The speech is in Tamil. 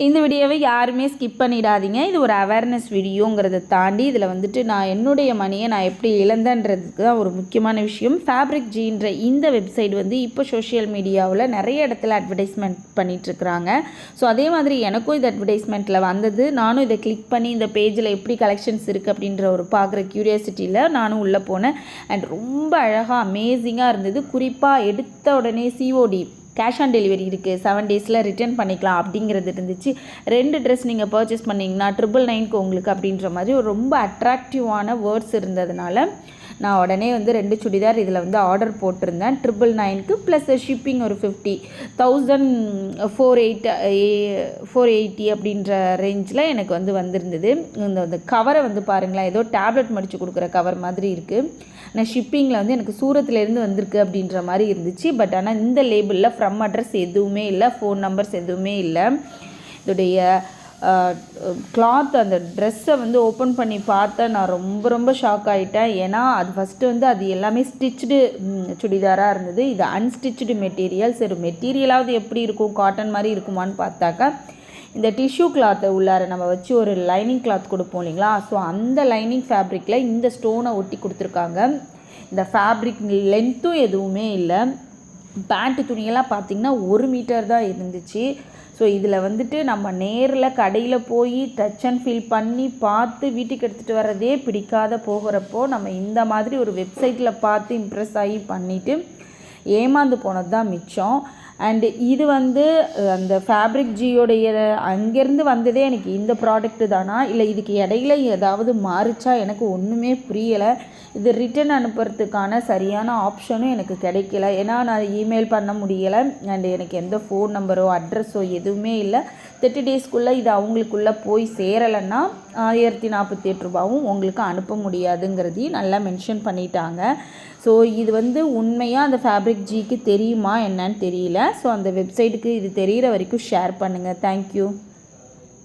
இந்த வீடியோவை யாருமே ஸ்கிப் பண்ணிடாதீங்க. இது ஒரு அவேர்னஸ் வீடியோங்கிறத தாண்டி இதில் வந்துட்டு நான் என்னுடைய மணியை நான் எப்படி இழந்தேன்றதுக்கு தான் ஒரு முக்கியமான விஷயம். ஃபேப்ரிக் ஜீன்ற இந்த வெப்சைட் வந்து இப்போ சோஷியல் மீடியாவில் நிறைய இடத்துல அட்வர்டைஸ்மெண்ட் பண்ணிகிட்ருக்குறாங்க. ஸோ அதே மாதிரி எனக்கும் இது அட்வர்டைஸ்மெண்ட்டில் வந்தது. நானும் இதை கிளிக் பண்ணி இந்த பேஜில் எப்படி கலெக்ஷன்ஸ் இருக்குது அப்படின்ற ஒரு பார்க்குற க்யூரியாசிட்டியில் நானும் உள்ளே போனேன். அண்ட் ரொம்ப அழகாக அமேசிங்காக இருந்தது. குறிப்பாக எடுத்த உடனே சிஓடி கேஷ் ஆன் டெலிவரி இருக்குது, 7 டேஸில் ரிட்டர்ன் பண்ணிக்கலாம் அப்படிங்கிறது இருந்துச்சு. 2 ட்ரெஸ் நீங்கள் பர்ச்சேஸ் பண்ணிங்கன்னா 999க்கு உங்களுக்கு அப்படின்ற மாதிரி ஒரு ரொம்ப அட்ராக்டிவான வேர்ட்ஸ் இருந்ததுனால நான் உடனே வந்து 2 சுடிதார் இதில் வந்து ஆர்டர் போட்டிருந்தேன் 999க்கு. ப்ளஸ் ஷிப்பிங் ஒரு 480 அப்படின்ற ரேஞ்சில் எனக்கு வந்து வந்திருந்தது. இந்த கவரை வந்து பாருங்களேன், ஏதோ டேப்லெட் மடித்து கொடுக்குற கவர் மாதிரி இருக்குது. ஆனால் ஷிப்பிங்கில் வந்து எனக்கு சூரத்துலேருந்து வந்திருக்கு அப்படின்ற மாதிரி இருந்துச்சு. பட் ஆனால் இந்த லேபிளில் ஃப்ரம் அட்ரஸ் எதுவுமே இல்லை, ஃபோன் நம்பர்ஸ் எதுவுமே இல்லை. இதோடைய கிளாத் அந்த ட்ரெஸ்ஸை வந்து ஓப்பன் பண்ணி பார்த்தேன். நான் ரொம்ப ஷாக் ஆகிட்டேன். ஏன்னா அது ஃபஸ்ட்டு வந்து அது எல்லாமே ஸ்டிச்சுடு சுடிதாராக இருந்தது. இது அன்ஸ்டிச்சுடு மெட்டீரியல். சரி, மெட்டீரியலாவது எப்படி இருக்கும், காட்டன் மாதிரி இருக்குமான்னு பார்த்தாக்கா இந்த டிஷ்யூ கிளாத்தை உள்ளார நம்ம வச்சு ஒரு லைனிங் கிளாத் கொடுப்போம் இல்லைங்களா, ஸோ அந்த லைனிங் ஃபேப்ரிக்கில் இந்த ஸ்டோனை ஒட்டி கொடுத்துருக்காங்க. இந்த ஃபேப்ரிக் லென்த்தும் எதுவுமே இல்லை. பேண்ட்டு துணியெல்லாம் பார்த்திங்கன்னா 1 மீட்டர் தான் இருந்துச்சு. ஸோ இதில் வந்துட்டு நம்ம நேரில் கடையில் போய் டச் அண்ட் ஃபீல் பண்ணி பார்த்து வீட்டுக்கு எடுத்துகிட்டு வர்றதே பிடிக்காத போகிறப்போ நம்ம இந்த மாதிரி ஒரு வெப்சைட்டில் பார்த்து இம்ப்ரெஸ் ஆகி பண்ணிவிட்டு ஏமாந்து போனது தான் மிச்சம். அண்டு இது வந்து அந்த ஃபேப்ரிக் ஜியோடைய அங்கேருந்து வந்ததே எனக்கு இந்த ப்ராடக்ட்டு தானா, இல்லை இதுக்கு இடையில ஏதாவது மாறிச்சா எனக்கு ஒன்றுமே புரியலை. இது ரிட்டன் அனுப்புறதுக்கான சரியான ஆப்ஷனும் எனக்கு கிடைக்கல. ஏன்னா நான் இமெயில் பண்ண முடியலை. அண்டு எனக்கு எந்த ஃபோன் நம்பரோ அட்ரஸோ எதுவுமே இல்லை. 30 டேஸ்க்குள்ளே இது அவங்களுக்குள்ளே போய் சேரலைன்னா 1048 ரூபாவும் உங்களுக்கு அனுப்ப முடியாதுங்கிறதையும் நல்லா மென்ஷன் பண்ணிட்டாங்க. ஸோ இது வந்து உண்மையாக அந்த ஃபேப்ரிக் ஜிக்கு தெரியுமா என்னன்னு தெரியல. ஸோ அந்த வெப்சைட்டுக்கு இது தெரிகிற வரைக்கும் ஷேர் பண்ணுங்கள். தேங்க்யூ.